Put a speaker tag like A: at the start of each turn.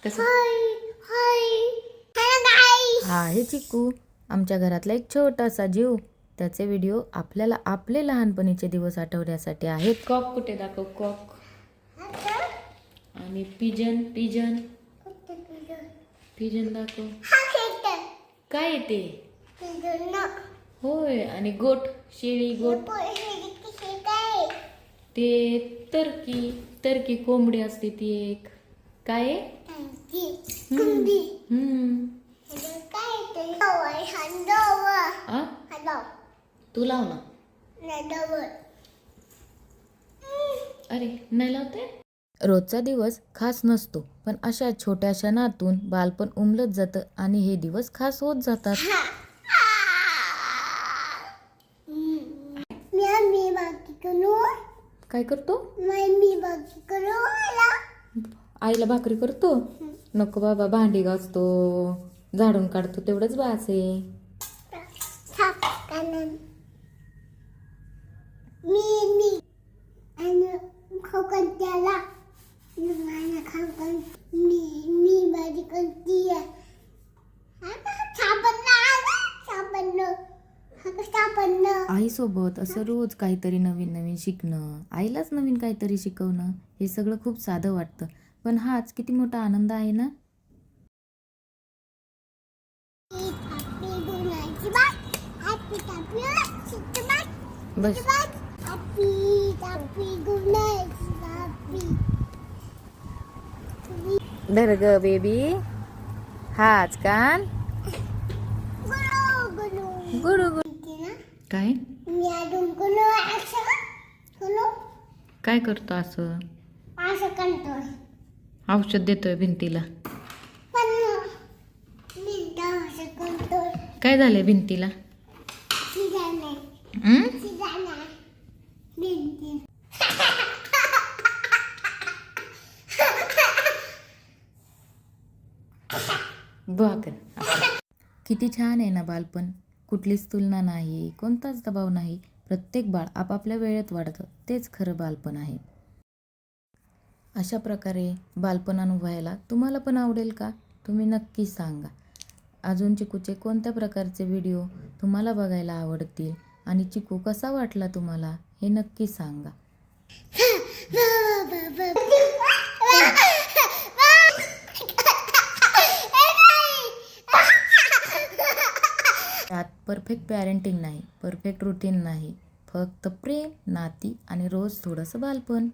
A: कसं
B: हाय
A: हा हे चिकू आमच्या घरातला एक छोटासा जीव. त्याचे व्हिडिओ आपल्याला आपले लहानपणीचे दिवस आठवण्यासाठी आहेत. कॉक कुठे दाखव, कॉक. आणि पिजन पिजन पिजन दाखव. काय येते? होय. आणि गोट, शेळी गोट. ते टर्की, टर्की कोंबडी असते ती एक. काय आहे? तू लाव ना. अरे नाही लावते. रोजचा दिवस खास नसतो, पण अशा छोट्या क्षणातून बालपण उमलत जातं आणि हे दिवस खास होत जातात. काय करतो? आईला भाकरी करतो. नको बाबा, भांडी घासतो, झाडून काढतो, तेवढंच बास आहे. आईसोबत असं रोज काहीतरी नवीन नवीन शिकणं, आईलाच नवीन काहीतरी शिकवणं, हे सगळं खूप साधं वाटतं, पण हाच किती मोठा आनंद आहे ना. बस धर ग बेबी, हाच कान गुडू गुडू. काय काय करतो? असं औषध देतोय भिंतीला. काय झालंय भिंतीला? बघ किती छान आहे ना बालपण. कुठलीच तुलना नाही, कोणताच दबाव नाही. प्रत्येक बाळ आपापल्या वेळेत वाढतं, तेच खरं बालपण आहे. अशा प्रकारे बालपण अनुभवायला तुम्हाला पण आवडेल का? तुम्ही नक्की सांगा. अजून चिकूचे कोणत्या प्रकारचे व्हिडिओ तुम्हाला बघायला आवडतील आणि चिकू कसा वाटला तुम्हाला, हे नक्की सांगा. त्यात परफेक्ट पॅरेंटिंग नाही, परफेक्ट रुटीन नाही, फक्त प्रेम, नाती आणि रोज थोडंसं बालपण.